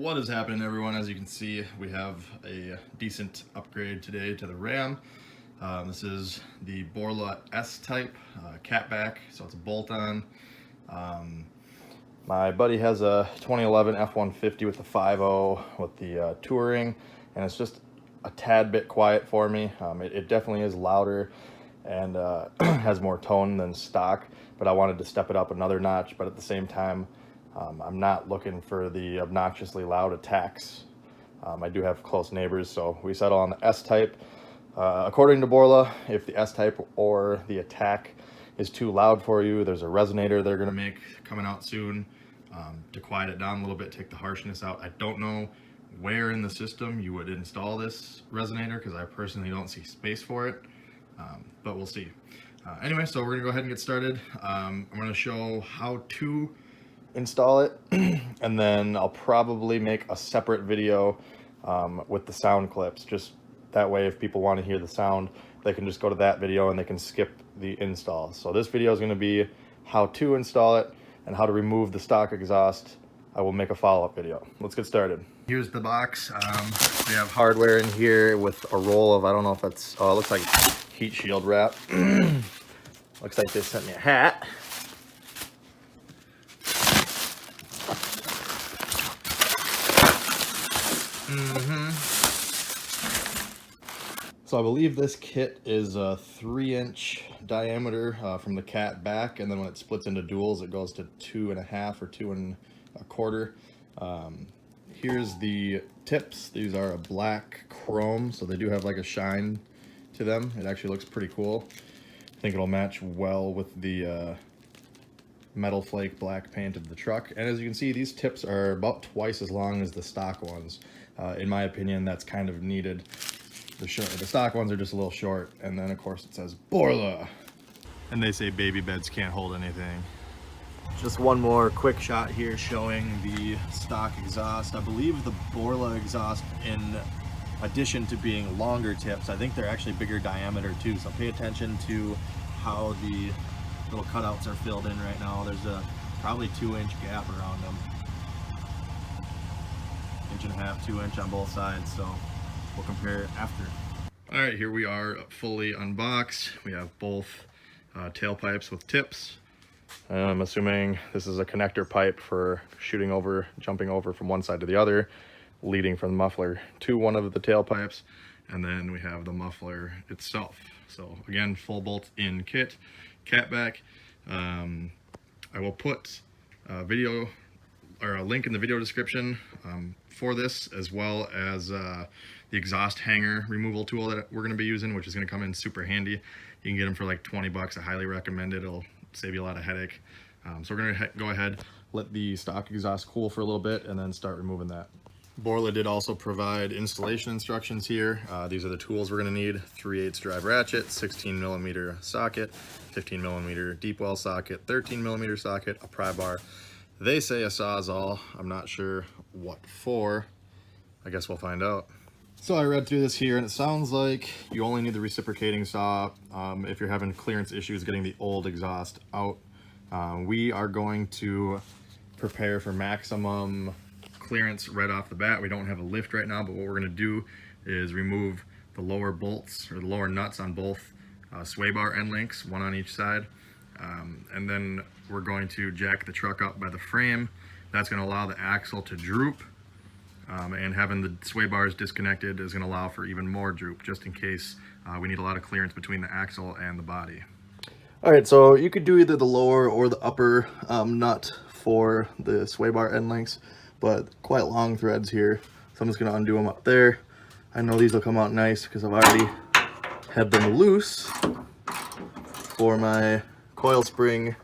What is happening, everyone? As you can see, we have a decent upgrade today to the Ram. This is the Borla S-type Catback, so it's a bolt-on. My buddy has a 2011 F-150 with the 5.0 with the Touring, and it's just a tad bit quiet for me. It definitely is louder and has more tone than stock, but I wanted to step it up another notch. But at the same time, I'm not looking for the obnoxiously loud attacks. I do have close neighbors, so we settle on the S-type. According to Borla, if the S-type or the Atak is too loud for you, there's a resonator they're going to make coming out soon to quiet it down a little bit, take the harshness out. I don't know where in the system you would install this resonator because I personally don't see space for it, but we'll see. Anyway, so we're going to go ahead and get started. I'm going to show how to install it, and then I'll probably make a separate video with the sound clips. Just that way, if people want to hear the sound, they can just go to that video and they can skip the install. So this video is going to be how to install it and how to remove the stock exhaust. I will make a follow-up video. Let's get started. Here's the box. We have hardware in here with a roll of, I don't know if that's, oh, it looks like heat shield wrap. Looks like they sent me a hat. So I believe this kit is a 3-inch diameter from the Catback, and then when it splits into duals, it goes to 2.5 or 2 1/4. Here's the tips. These are a black chrome, so they do have like a shine to them. It actually looks pretty cool. I think it'll match well with the metal flake black paint of the truck. And as you can see, these tips are about twice as long as the stock ones. In my opinion, that's kind of needed. The stock ones are just a little short, and then of course it says Borla, and they say baby beds can't hold anything. Just one more quick shot here showing the stock exhaust. I believe the Borla exhaust, in addition to being longer tips, I think they're actually bigger diameter too, so pay attention to how the little cutouts are filled in right now. There's a probably 2-inch gap around them, 1.5 to 2 inch on both sides, so we'll compare it after. All right, here we are fully unboxed. We have both tailpipes with tips. And I'm assuming this is a connector pipe for shooting over, jumping over from one side to the other, leading from the muffler to one of the tailpipes. And then we have the muffler itself. So again, full bolt in kit, Catback. I will put a video or a link in the video description for this, as well as the exhaust hanger removal tool that we're going to be using, which is going to come in super handy. You can get them for like 20 bucks. I highly recommend it. It'll save you a lot of headache. So we're going to go ahead, let the stock exhaust cool for a little bit, and then start removing that. Borla did also provide installation instructions here. These are the tools we're going to need: 3/8 drive ratchet, 16mm socket, 15mm deep well socket, 13mm socket, a pry bar. They say a Sawzall. I'm not sure what for. I guess we'll find out. So I read through this here, and it sounds like you only need the reciprocating saw if you're having clearance issues getting the old exhaust out. We are going to prepare for maximum clearance right off the bat. We don't have a lift right now, but what we're going to do is remove the lower bolts or the lower nuts on both sway bar end links, one on each side. And then we're going to jack the truck up by the frame. That's going to allow the axle to droop. And having the sway bars disconnected is going to allow for even more droop, just in case we need a lot of clearance between the axle and the body. All right, so you could do either the lower or the upper nut for the sway bar end links, but quite long threads here. So I'm just going to undo them up there. I know these will come out nice because I've already had them loose for my coil spring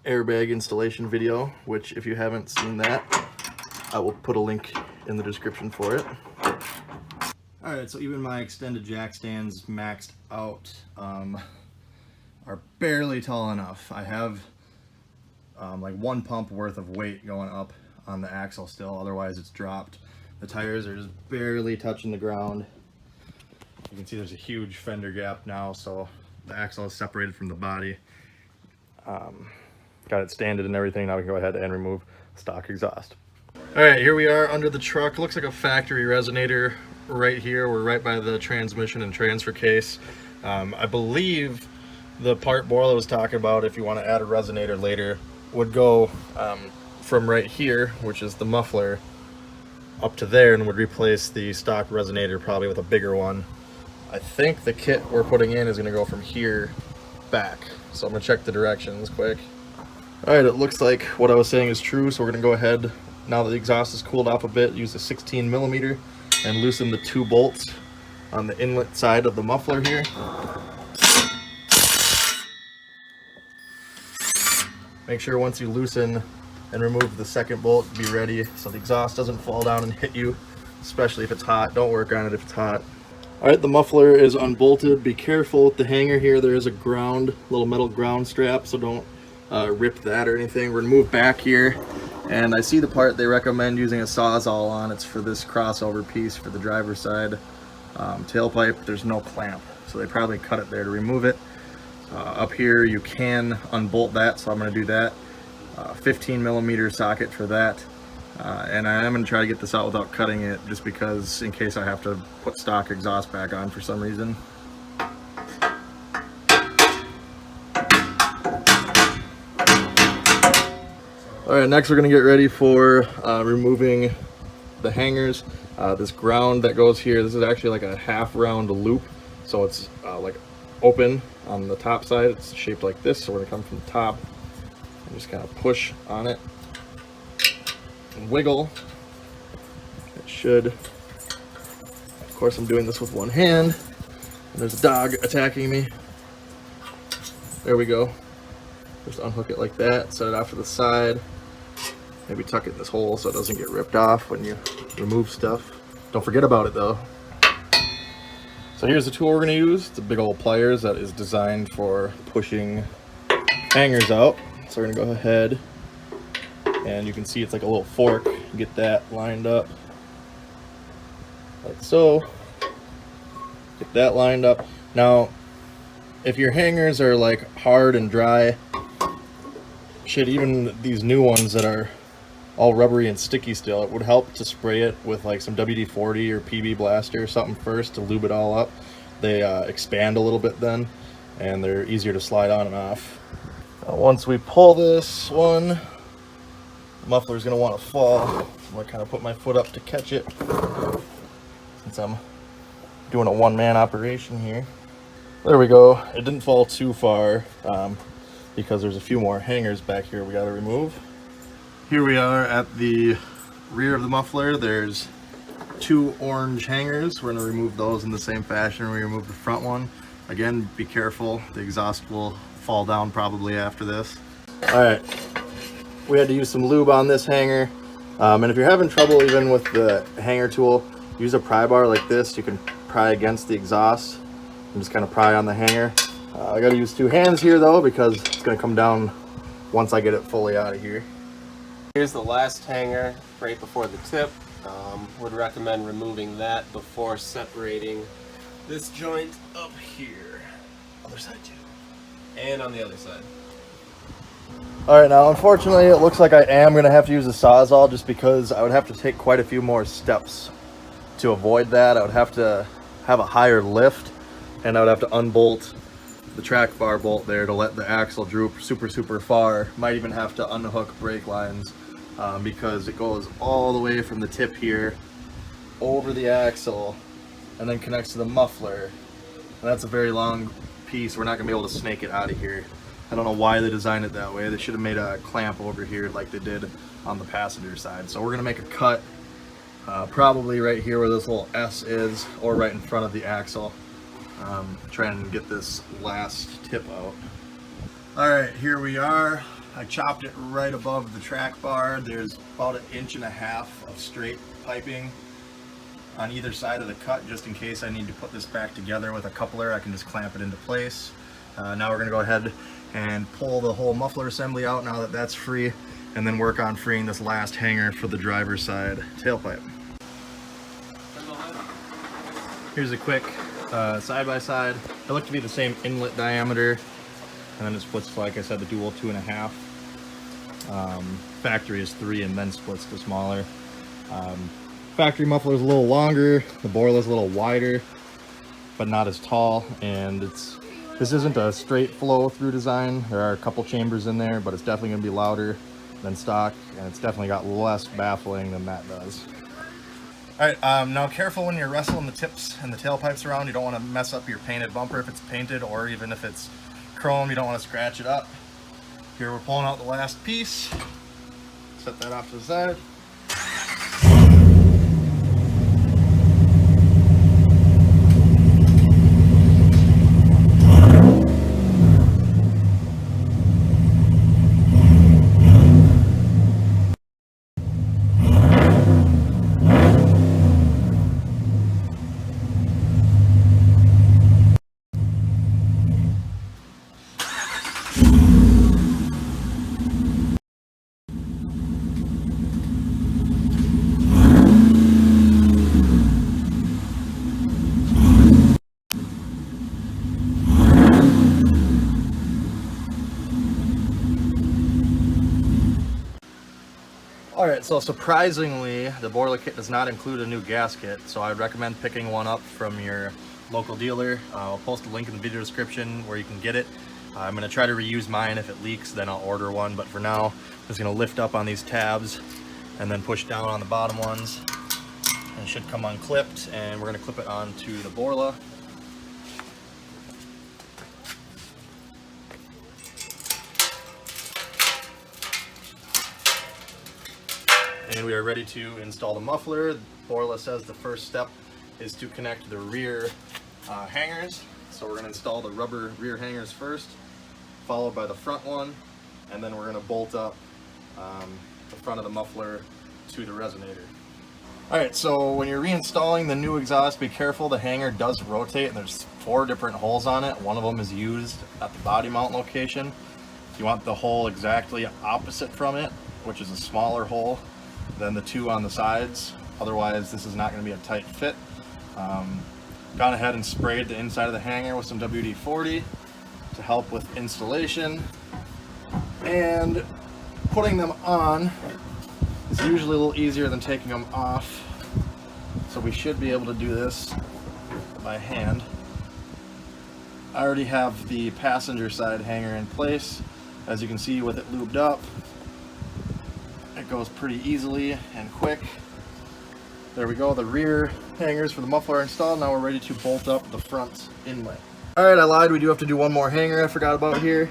airbag installation video, which if you haven't seen that, I will put a link in the description for it. All right, so even my extended jack stands maxed out are barely tall enough. I have like 1 pump worth of weight going up on the axle still, otherwise it's dropped. The tires are just barely touching the ground. You can see there's a huge fender gap now, so the axle is separated from the body. Got it standed and everything. Now we can go ahead and remove stock exhaust. All right, here we are under the truck. Looks like a factory resonator right here. We're right by the transmission and transfer case. I believe the part Borla was talking about, if you want to add a resonator later, would go from right here, which is the muffler, up to there, and would replace the stock resonator probably with a bigger one. I think the kit we're putting in is going to go from here back. So I'm going to check the directions quick. All right, it looks like what I was saying is true, so we're going to go ahead, now that the exhaust is cooled off a bit, use a 16 millimeter and loosen the 2 bolts on the inlet side of the muffler here. Make sure once you loosen and remove the second bolt, be ready so the exhaust doesn't fall down and hit you, especially if it's hot. Don't work on it if it's hot. All right, the muffler is unbolted. Be careful with the hanger here. There is a little metal ground strap, so don't rip that or anything. We're gonna move back here, and I see the part they recommend using a Sawzall on. It's for this crossover piece for the driver's side tailpipe. There's no clamp, so they probably cut it there to remove it. Up here you can unbolt that, so I'm going to do that. 15 millimeter socket for that, and I am going to try to get this out without cutting it, just because in case I have to put stock exhaust back on for some reason. Alright, next we're going to get ready for removing the hangers. This ground that goes here, this is actually like a half round loop, so it's like open on the top side. It's shaped like this, so we're going to come from the top and just kind of push on it and wiggle. It should. Of course, I'm doing this with one hand, and there's a dog attacking me. There we go. Just unhook it like that, set it off to the side. Maybe tuck it in this hole so it doesn't get ripped off when you remove stuff. Don't forget about it though. So here's the tool we're going to use. It's a big old pliers that is designed for pushing hangers out. So we're going to go ahead, and you can see it's like a little fork. Get that lined up like so. Get that lined up. Now, if your hangers are like hard and dry, shit, even these new ones that are all rubbery and sticky still, it would help to spray it with like some WD-40 or PB Blaster or something first to lube it all up. They expand a little bit then, and they're easier to slide on and off. Once we pull this one, the muffler's going to want to fall. I'm going to kind of put my foot up to catch it, since I'm doing a one-man operation here. There we go. It didn't fall too far, because there's a few more hangers back here we got to remove. Here we are at the rear of the muffler. There's 2 orange hangers. We're going to remove those in the same fashion we removed the front one. Again, be careful. The exhaust will fall down probably after this. Alright, we had to use some lube on this hanger. And if you're having trouble even with the hanger tool, use a pry bar like this. You can pry against the exhaust and just kind of pry on the hanger. I got to use 2 hands here though, because it's going to come down once I get it fully out of here. Here's the last hanger right before the tip. Would recommend removing that before separating this joint up here. Other side too. And on the other side. Alright, now unfortunately it looks like I am going to have to use a Sawzall, just because I would have to take quite a few more steps to avoid that. I would have to have a higher lift, and I would have to unbolt the track bar bolt there to let the axle droop super far. Might even have to unhook brake lines, because it goes all the way from the tip here over the axle and then connects to the muffler, and that's a very long piece. We're not gonna be able to snake it out of here. I don't know why they designed it that way. They should have made a clamp over here like they did on the passenger side. So we're gonna make a cut probably right here where this little S is, or right in front of the axle. Try and get this last tip out. Alright, here we are. I chopped it right above the track bar. There's about 1.5 inches of straight piping on either side of the cut, just in case I need to put this back together with a coupler. I can just clamp it into place. Now we're going to go ahead and pull the whole muffler assembly out now that that's free, and then work on freeing this last hanger for the driver's side tailpipe. Here's a quick side-by-side. They look to be the same inlet diameter, and then it splits to, like I said, the dual 2.5. Factory is 3 and then splits to smaller. Factory muffler is a little longer, the Borla is a little wider, but not as tall, and this isn't a straight flow through design. There are a couple chambers in there, but it's definitely going to be louder than stock, and it's definitely got less baffling than that does. All right, now careful when you're wrestling the tips and the tailpipes around. You don't want to mess up your painted bumper if it's painted, or even if it's chrome, you don't want to scratch it up. Here we're pulling out the last piece. Set that off to the side. Alright, so surprisingly, the Borla kit does not include a new gasket, so I'd recommend picking one up from your local dealer. I'll post a link in the video description where you can get it. I'm going to try to reuse mine. If it leaks, then I'll order one, but for now, I'm just going to lift up on these tabs and then push down on the bottom ones. And it should come unclipped, and we're going to clip it onto the Borla. And we are ready to install the muffler. Borla says the first step is to connect the rear hangers. So we're going to install the rubber rear hangers first, followed by the front one, and then we're going to bolt up the front of the muffler to the resonator. Alright, so when you're reinstalling the new exhaust, be careful. The hanger does rotate, and there's 4 different holes on it. One of them is used at the body mount location. You want the hole exactly opposite from it, which is a smaller hole than the 2 on the sides. Otherwise, this is not going to be a tight fit. Gone ahead and sprayed the inside of the hanger with some WD-40 to help with installation. And putting them on is usually a little easier than taking them off. So we should be able to do this by hand. I already have the passenger side hanger in place. As you can see, with it lubed up, it goes pretty easily and quick. There we go, the rear hangers for the muffler are installed. Now we're ready to bolt up the front inlet. Alright, I lied, we do have to do one more hanger I forgot about here.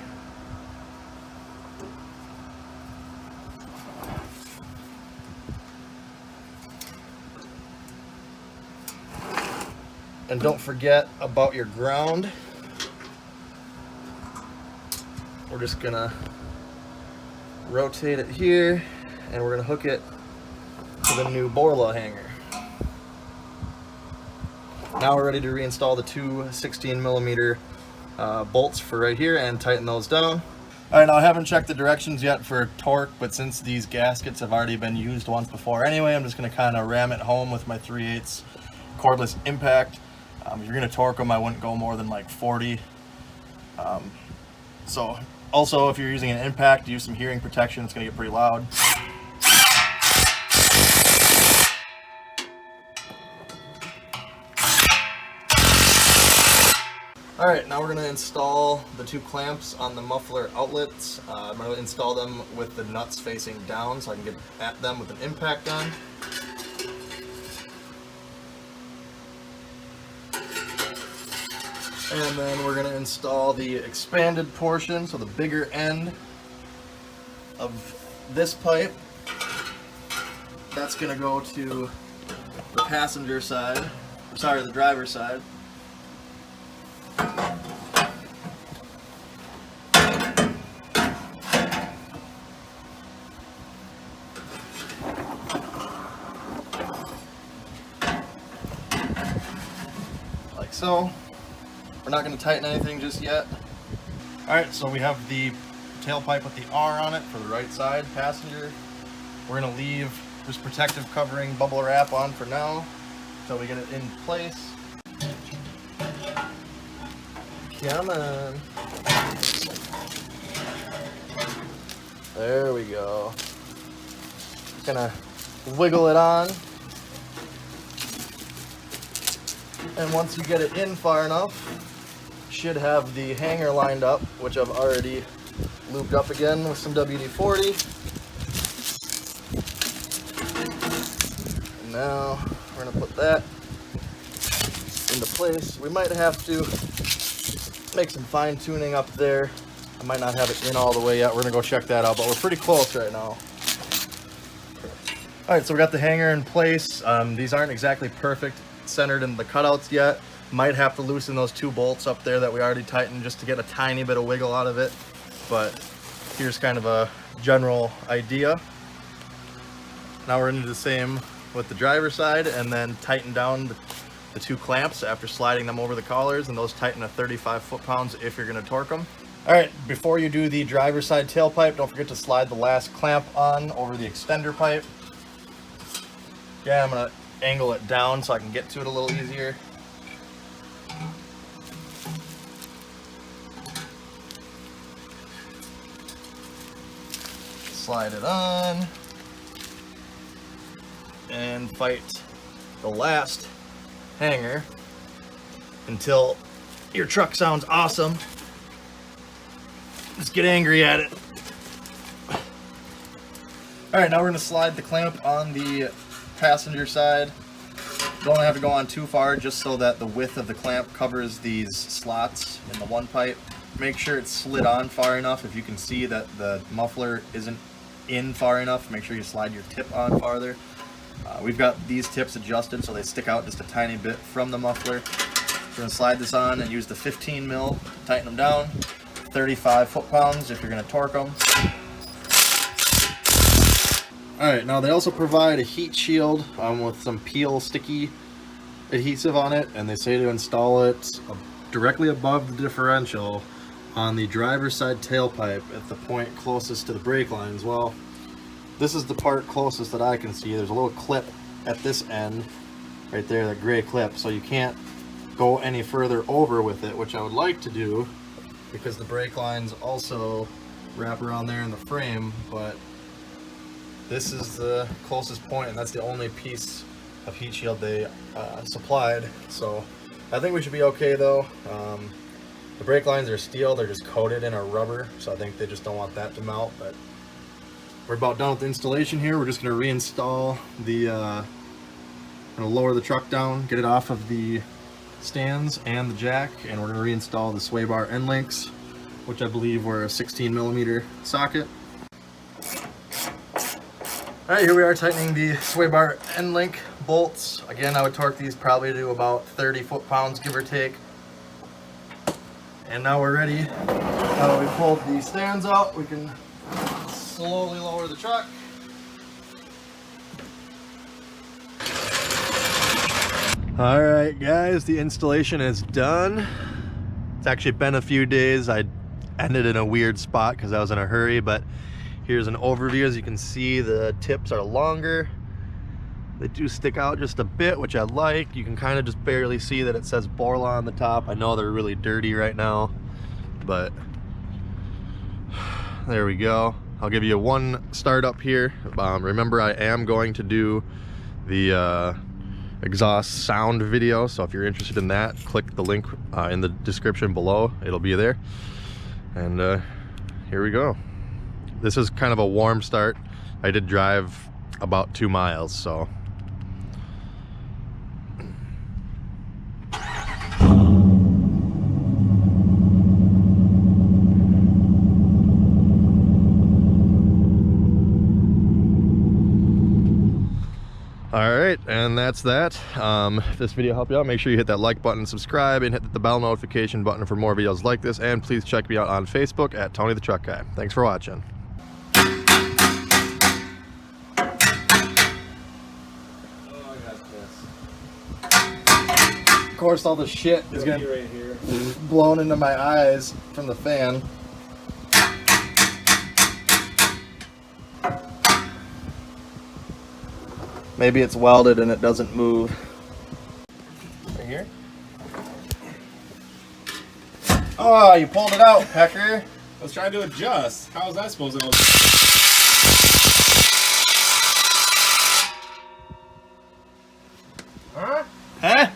And don't forget about your ground. We're just gonna rotate it here, and we're gonna hook it to the new Borla hanger. Now we're ready to reinstall the 2 16mm bolts for right here and tighten those down. Alright, now I haven't checked the directions yet for torque, but since these gaskets have already been used once before anyway, I'm just going to kind of ram it home with my 3/8 cordless impact. If you're going to torque them, I wouldn't go more than like 40. So also, if you're using an impact, use some hearing protection. It's going to get pretty loud. Alright, now we're going to install the 2 clamps on the muffler outlets. I'm going to install them with the nuts facing down so I can get at them with an impact on. And then we're going to install the expanded portion, so the bigger end of this pipe. That's going to go to the passenger side, sorry, the driver's side. Like so. We're not going to tighten anything just yet. Alright, so we have the tailpipe with the R on it for the right side, passenger. We're going to leave this protective covering bubble wrap on for now until we get it in place. Come on. There we go. Just gonna wiggle it on. And once you get it in far enough, you should have the hanger lined up, which I've already lubed up again with some WD-40. And now we're gonna put that into place. We might have to make some fine tuning up there. I might not have it in all the way yet. We're gonna go check that out, but we're pretty close right now. All right, so we got the hanger in place. These aren't exactly perfect centered in the cutouts yet. Might have to loosen those 2 bolts up there that we already tightened just to get a tiny bit of wiggle out of it. But here's kind of a general idea. Now we're gonna do the same with the driver's side and then tighten down the 2 clamps after sliding them over the collars, and those tighten at 35 foot-pounds if you're gonna torque them. All right, before you do the driver's side tailpipe, don't forget to slide the last clamp on over the extender pipe. Yeah, I'm gonna angle it down so I can get to it a little easier. Slide it on and fight the last hanger until your truck sounds awesome. Just get angry at it. All right, now we're gonna slide the clamp on the passenger side. Don't have to go on too far, just so that the width of the clamp covers these slots in the one pipe. Make sure it's slid on far enough. If you can see that the muffler isn't in far enough, make sure you slide your tip on farther. We've got these tips adjusted so they stick out just a tiny bit from the muffler. We're gonna slide this on and use the 15 mil, tighten them down, 35 foot-pounds if you're gonna torque them. All right, now they also provide a heat shield with some peel sticky adhesive on it, and they say to install it directly above the differential on the driver's side tailpipe at the point closest to the brake lines. Well, this is the part closest that I can see. There's a little clip at this end right there, that gray clip, so you can't go any further over with it, which I would like to do because the brake lines also wrap around there in the frame, but this is the closest point, and that's the only piece of heat shield they supplied. So I think we should be okay though. The brake lines are steel, they're just coated in a rubber, so I think they just don't want that to melt. But we're about done with the installation here. We're just going to reinstall the, going to lower the truck down, get it off of the stands and the jack, and we're going to reinstall the sway bar end links, which I believe were a 16mm socket. All right, here we are tightening the sway bar end link bolts. Again, I would torque these probably to about 30 foot-pounds, give or take. And now we're ready. Now that we pulled the stands out, we can slowly lower the truck. All right, guys, the installation is done. It's actually been a few days. I ended in a weird spot because I was in a hurry, but here's an overview. As you can see, the tips are longer. They do stick out just a bit, which I like. You can kind of just barely see that it says Borla on the top. I know they're really dirty right now, but there we go. I'll give you one start up here. Remember, I am going to do the exhaust sound video, so if you're interested in that, click the link in the description below. It'll be there. And here we go. This is kind of a warm start. I did drive about 2 miles, so. All right, and that's that. If this video helped you out, make sure you hit that like button, subscribe, and hit the bell notification button for more videos like this. And please check me out on Facebook at Tony the Truck Guy. Thanks for watching. Of course, all the shit is gonna be right here, blown into my eyes from the fan. Maybe it's welded and it doesn't move. Right here. Oh, you pulled it out, Pecker. I was trying to adjust. How was I supposed to know? Huh?